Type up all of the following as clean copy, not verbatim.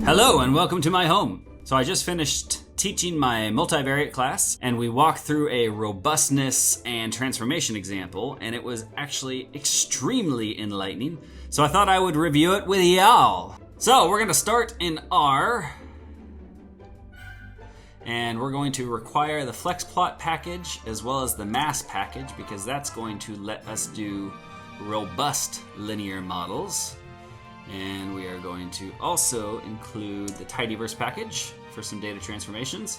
Hello and welcome to my home. So I just finished teaching my multivariate class and we walked through a robustness and transformation example and it was actually extremely enlightening. So I thought I would review it with y'all. So we're gonna start in R and we're going to require the flexplot package as well as the mass package because that's going to let us do robust linear models. And we are going to also include the tidyverse package for some data transformations.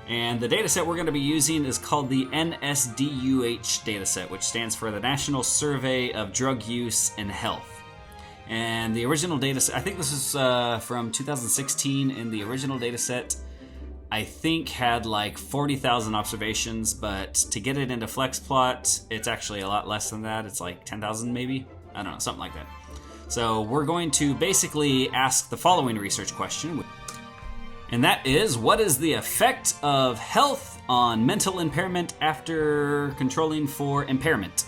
And the data set we're going to be using is called the NSDUH data set, which stands for the National Survey of Drug Use and Health. And the original data set, I think this is from 2016, and the original data set I think had like 40,000 observations, but to get it into FlexPlot, it's actually a lot less than that. It's like 10,000 maybe? I don't know, something like that. So we're going to basically ask the following research question, and that is, what is the effect of health on mental impairment after controlling for impairment?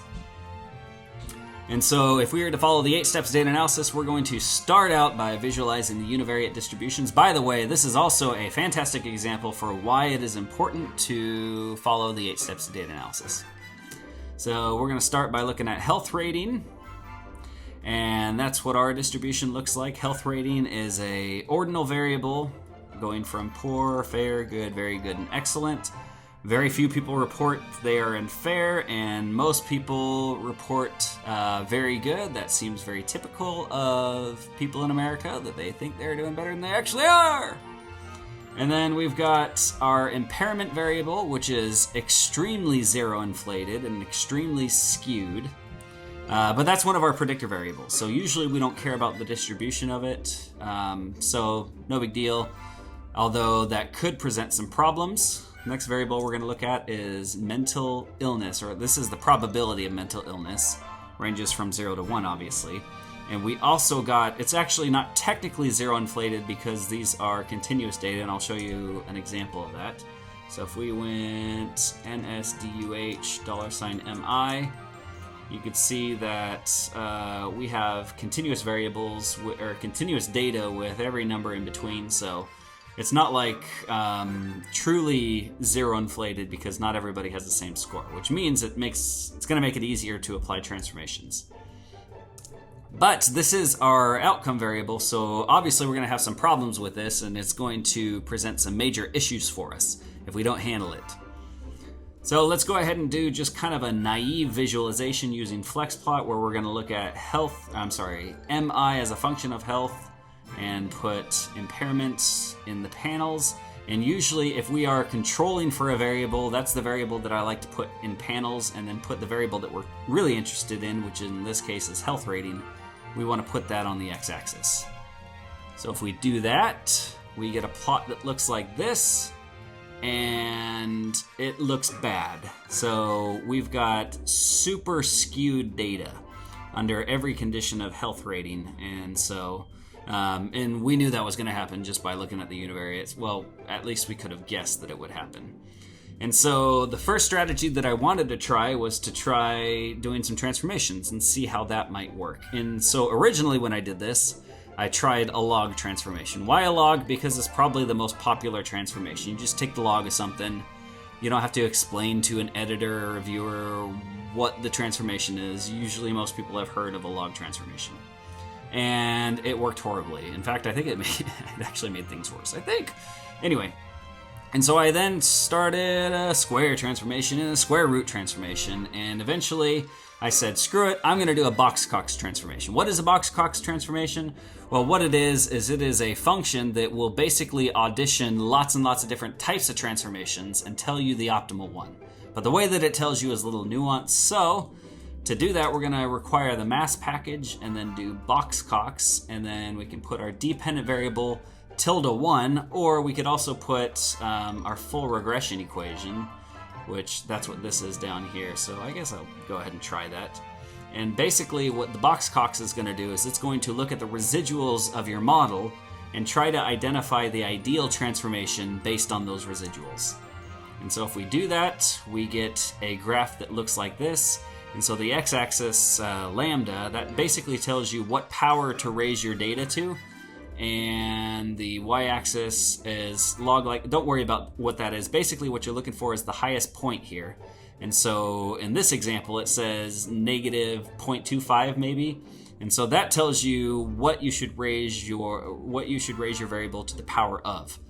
And so if we were to follow the 8 steps data analysis, we're going to start out by visualizing the univariate distributions. By the way, this is also a fantastic example for why it is important to follow the 8 steps of data analysis. So we're going to start by looking at health rating. And that's what our distribution looks like. Health rating is a ordinal variable going from poor, fair, good, very good, and excellent. Very few people report they are in fair, and most people report very good. That seems very typical of people in America, that they think they're doing better than they actually are. And then we've got our impairment variable, which is extremely zero inflated and extremely skewed. But that's one of our predictor variables, so usually we don't care about the distribution of it, so no big deal, although that could present some problems. Next variable we're going to look at is mental illness, or this is the probability of mental illness, ranges from 0 to 1 obviously, and we also got, it's actually not technically zero inflated because these are continuous data, and I'll show you an example of that. So if we went NSDUH $MI, you could see that we have continuous variables or continuous data with every number in between. So it's not like truly zero inflated because not everybody has the same score, which means it's going to make it easier to apply transformations. But this is our outcome variable, so obviously we're going to have some problems with this, and it's going to present some major issues for us if we don't handle it. So let's go ahead and do just kind of a naive visualization using FlexPlot, where we're going to look at MI as a function of health and put impairments in the panels. And usually if we are controlling for a variable, that's the variable that I like to put in panels, and then put the variable that we're really interested in, which in this case is health rating. We want to put that on the x-axis. So if we do that, we get a plot that looks like this. And it looks bad. So we've got super skewed data under every condition of health rating, and so and we knew that was going to happen just by looking at the univariates. Well, at least we could have guessed that it would happen. And so the first strategy that I wanted to try was to try doing some transformations and see how that might work. And so originally when I did this, I tried a log transformation. Why a log? Because it's probably the most popular transformation. You just take the log of something. You don't have to explain to an editor or reviewer what the transformation is. Usually most people have heard of a log transformation. And it worked horribly. In fact, I think it actually made things worse, I think. Anyway, and so I then started a square transformation and a square root transformation, and eventually I said, screw it, I'm going to do a box-Cox transformation. What is a box-Cox transformation? Well, what it is it is a function that will basically audition lots and lots of different types of transformations and tell you the optimal one. But the way that it tells you is a little nuanced. So to do that, we're going to require the mass package and then do box-Cox, and then we can put our dependent variable tilde1, or we could also put our full regression equation, which that's what this is down here. So I guess I'll go ahead and try that. And basically what the box-Cox is going to do is it's going to look at the residuals of your model and try to identify the ideal transformation based on those residuals. And so if we do that, we get a graph that looks like this. And so the x-axis lambda, that basically tells you what power to raise your data to. and the y-axis is log-like. Don't worry about what that is. Basically, what you're looking for is the highest point here. And so in this example, it says negative 0.25 maybe. And so that tells you what you should raise your variable to the power of.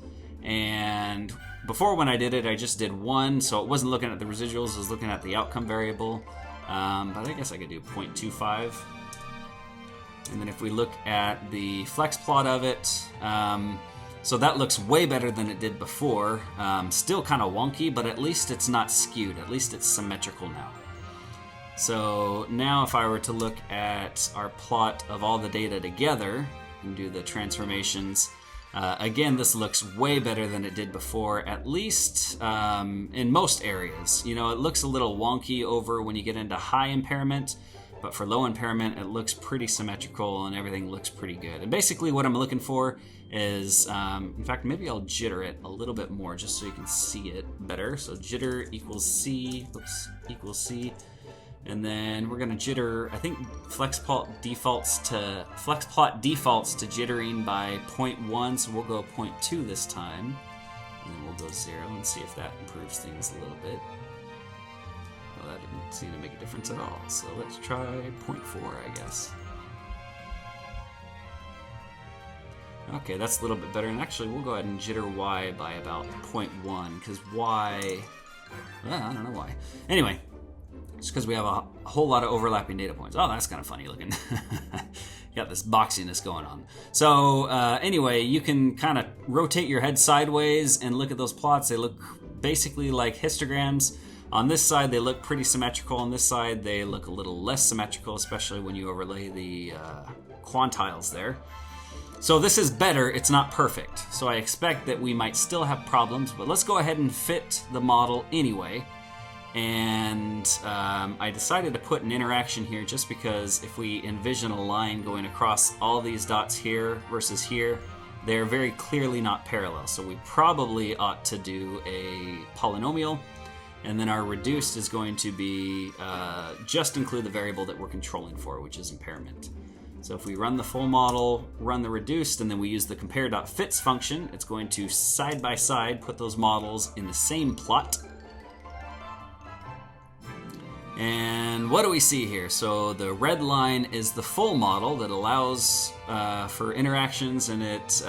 And before, when I did it, I just did 1, so it wasn't looking at the residuals, it was looking at the outcome variable. But I guess I could do 0.25. And then if we look at the flex plot of it, so that looks way better than it did before. Still kind of wonky, but at least it's not skewed. At least it's symmetrical now. So now if I were to look at our plot of all the data together and do the transformations, again, this looks way better than it did before, at least in most areas. You know, it looks a little wonky over when you get into high impairment, but for low impairment, it looks pretty symmetrical and everything looks pretty good. And basically what I'm looking for is, in fact, maybe I'll jitter it a little bit more just so you can see it better. So jitter equals C, equals C. And then we're gonna jitter, I think FlexPlot defaults to jittering by 0.1, so we'll go 0.2 this time. And then we'll go 0 and see if that improves things a little bit. Well, that didn't seem to make a difference at all, so let's try 0.4, I guess. Okay, that's a little bit better, and actually we'll go ahead and jitter Y by about 0.1, because Y, well, I don't know why. Anyway, it's because we have a whole lot of overlapping data points. Oh, that's kind of funny looking. Got this boxiness going on. So anyway, you can kind of rotate your head sideways and look at those plots. They look basically like histograms. On this side, they look pretty symmetrical. On this side, they look a little less symmetrical, especially when you overlay the quantiles there. So this is better. It's not perfect. So I expect that we might still have problems, but let's go ahead and fit the model anyway. And I decided to put an interaction here just because if we envision a line going across all these dots here versus here, they're very clearly not parallel. So we probably ought to do a polynomial, and then our reduced is going to be just include the variable that we're controlling for, which is impairment. So if we run the full model, run the reduced, and then we use the compare.fits function, it's going to side by side put those models in the same plot. And what do we see here? So the red line is the full model that allows for interactions, and it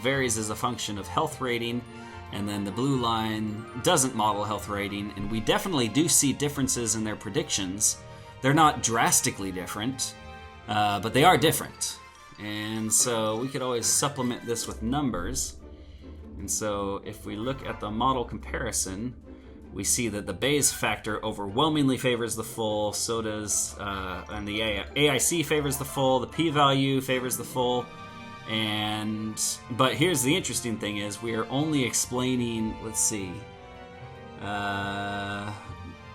varies as a function of health rating. And then the blue line doesn't model health rating, and we definitely do see differences in their predictions. They're not drastically different, but they are different. And so we could always supplement this with numbers. And so if we look at the model comparison, we see that the Bayes factor overwhelmingly favors the full, so does, and the AIC favors the full, the p-value favors the full, but here's the interesting thing is we are only explaining, let's see,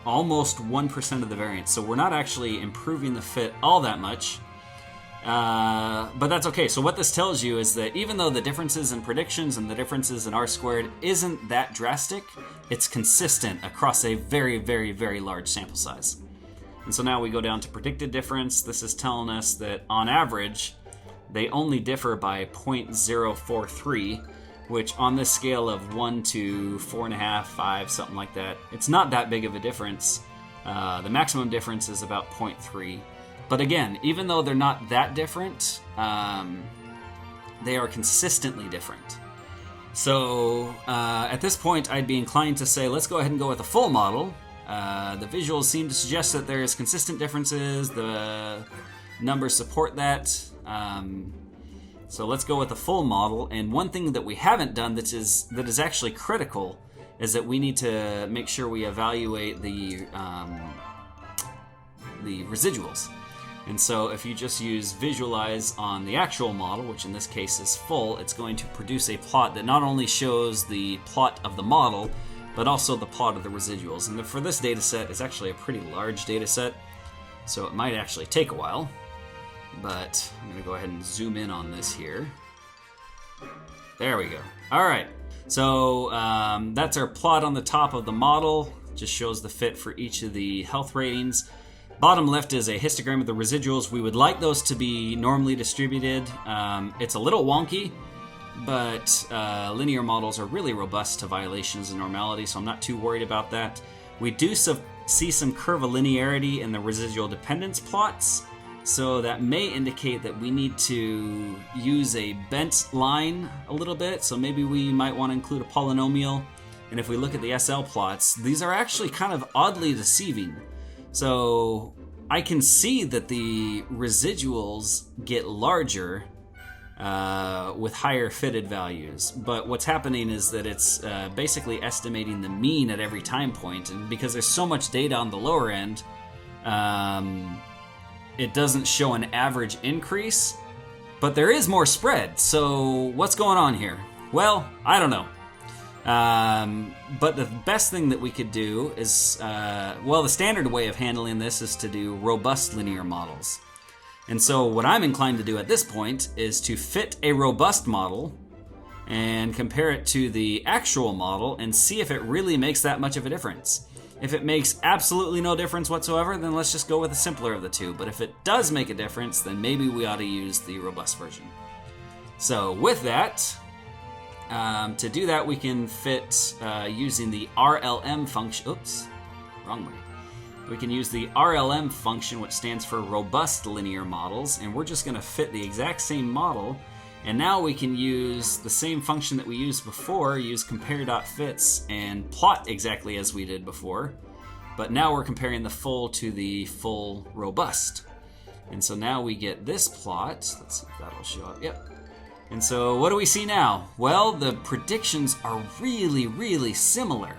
almost 1% of the variance, so we're not actually improving the fit all that much. But that's okay. So what this tells you is that even though the differences in predictions and the differences in R-squared isn't that drastic, it's consistent across a very, very, very large sample size. And so now we go down to predicted difference. This is telling us that on average, they only differ by 0.043, which on this scale of 1 to 4.5, 5, something like that, it's not that big of a difference. The maximum difference is about 0.3. But again, even though they're not that different, they are consistently different. So at this point, I'd be inclined to say, let's go ahead and go with a full model. The visuals seem to suggest that there's consistent differences. The numbers support that. So let's go with a full model. And one thing that we haven't done that is actually critical is that we need to make sure we evaluate the residuals. And so if you just use visualize on the actual model, which in this case is full, it's going to produce a plot that not only shows the plot of the model, but also the plot of the residuals. And for this data set, it's actually a pretty large data set, so it might actually take a while. But I'm going to go ahead and zoom in on this here. There we go. All right. So that's our plot on the top of the model. Just shows the fit for each of the health ratings. Bottom left is a histogram of the residuals. We would like those to be normally distributed. It's a little wonky, but linear models are really robust to violations and normality, so I'm not too worried about that. We do see some curvilinearity in the residual dependence plots, so that may indicate that we need to use a bent line a little bit, so maybe we might want to include a polynomial. And if we look at the SL plots, these are actually kind of oddly deceiving. So I can see that the residuals get larger with higher fitted values, but what's happening is that it's basically estimating the mean at every time point, and because there's so much data on the lower end, it doesn't show an average increase, but there is more spread. So what's going on here? Well, I don't know. But the best thing that we could do is, the standard way of handling this is to do robust linear models. And so what I'm inclined to do at this point is to fit a robust model and compare it to the actual model and see if it really makes that much of a difference. If it makes absolutely no difference whatsoever, then let's just go with the simpler of the two. But if it does make a difference, then maybe we ought to use the robust version. So with that, to do that, we can fit using the RLM function. Oops, wrong way. We can use the RLM function, which stands for robust linear models, and we're just going to fit the exact same model. And now we can use the same function that we used before, use compare.fits, and plot exactly as we did before. But now we're comparing the full to the full robust. And so now we get this plot. Let's see if that'll show up. Yep. And so what do we see now? Well, the predictions are really, really similar.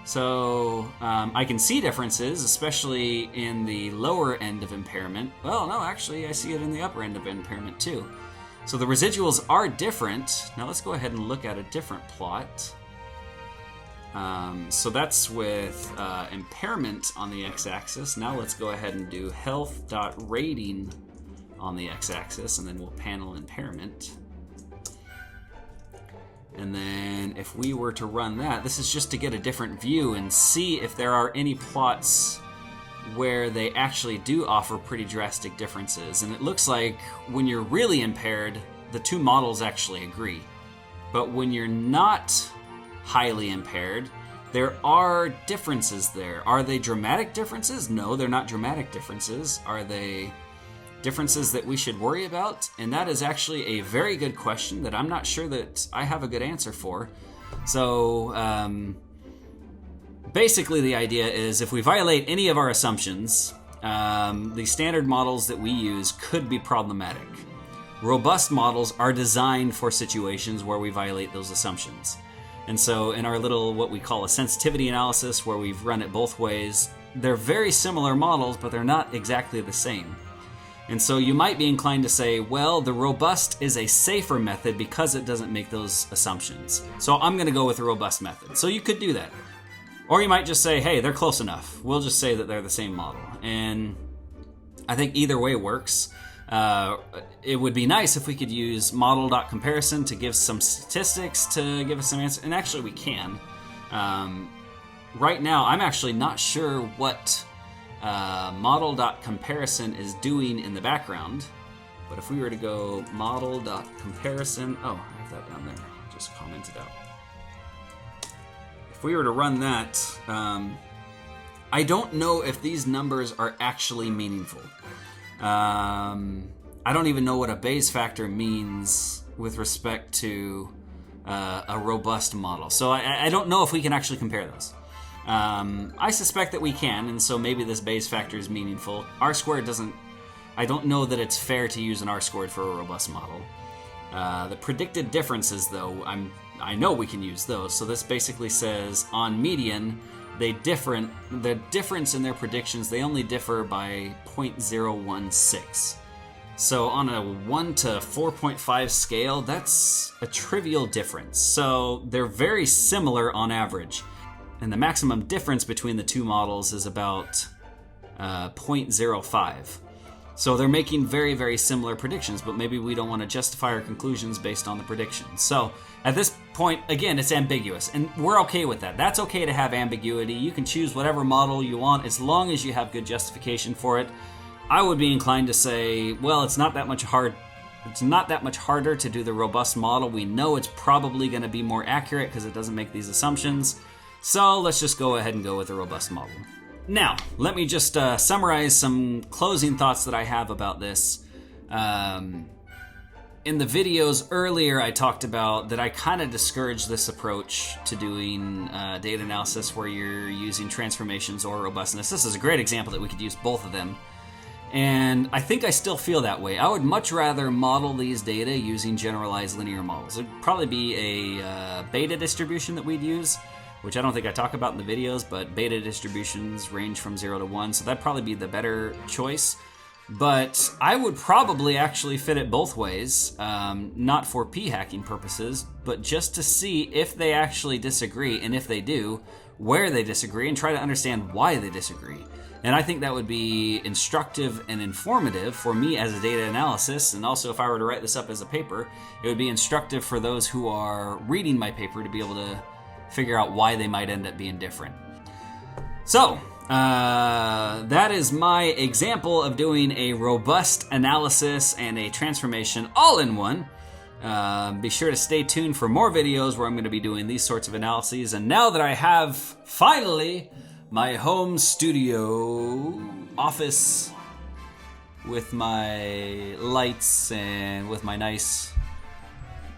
So I can see differences, especially in the lower end of impairment. Well, no, actually, I see it in the upper end of impairment too. So the residuals are different. Now let's go ahead and look at a different plot. So that's with impairment on the x-axis. Now let's go ahead and do health.rating on the x-axis, and then we'll panel impairment. And then if we were to run that, this is just to get a different view and see if there are any plots where they actually do offer pretty drastic differences. And it looks like when you're really impaired, the two models actually agree. But when you're not highly impaired, there are differences there. Are they dramatic differences? No, they're not dramatic differences. Are they differences that we should worry about? And that is actually a very good question that I'm not sure that I have a good answer for. So basically the idea is if we violate any of our assumptions, the standard models that we use could be problematic. Robust models are designed for situations where we violate those assumptions. And so in our little, what we call a sensitivity analysis, where we've run it both ways, they're very similar models, but they're not exactly the same. And so you might be inclined to say, well, the robust is a safer method because it doesn't make those assumptions. So I'm going to go with the robust method. So you could do that. Or you might just say, hey, they're close enough. We'll just say that they're the same model. And I think either way works. It would be nice if we could use model.comparison to give some statistics to give us some answer. And actually we can. Right now, I'm actually not sure what model.comparison is doing in the background. But if we were to go model.comparison, oh, I have that down there. Just comment it out. If we were to run that, I don't know if these numbers are actually meaningful. I don't even know what a Bayes factor means with respect to a robust model. So I don't know if we can actually compare those. I suspect that we can, and so maybe this Bayes factor is meaningful. R-squared doesn't... I don't know that it's fair to use an R-squared for a robust model. The predicted differences, though, I know we can use those. So this basically says, on median, the difference in their predictions, they only differ by 0.016. So on a 1 to 4.5 scale, that's a trivial difference. So they're very similar on average. And the maximum difference between the two models is about 0.05. So they're making very, very similar predictions, but maybe we don't want to justify our conclusions based on the predictions. So at this point, again, it's ambiguous, and we're okay with that. That's okay to have ambiguity. You can choose whatever model you want as long as you have good justification for it. I would be inclined to say, well, it's not that much harder to do the robust model. We know it's probably going to be more accurate because it doesn't make these assumptions. So let's just go ahead and go with the robust model. Now, let me just summarize some closing thoughts that I have about this. In the videos earlier, I talked about that I kind of discourage this approach to doing data analysis where you're using transformations or robustness. This is a great example that we could use both of them. And I think I still feel that way. I would much rather model these data using generalized linear models. It'd probably be a beta distribution that we'd use, which I don't think I talk about in the videos, but beta distributions range from 0 to 1, so that'd probably be the better choice. But I would probably actually fit it both ways, not for p-hacking purposes, but just to see if they actually disagree, and if they do, where they disagree, and try to understand why they disagree. And I think that would be instructive and informative for me as a data analyst, and also if I were to write this up as a paper, it would be instructive for those who are reading my paper to be able to figure out why they might end up being different. So, that is my example of doing a robust analysis and a transformation all in one. Be sure to stay tuned for more videos where I'm going to be doing these sorts of analyses. And now that I have finally my home studio office with my lights and with my nice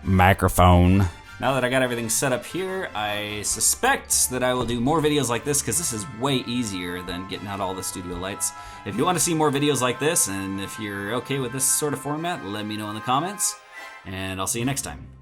microphone, now that I got everything set up here, I suspect that I will do more videos like this because this is way easier than getting out all the studio lights. If you want to see more videos like this, and if you're okay with this sort of format, let me know in the comments, and I'll see you next time.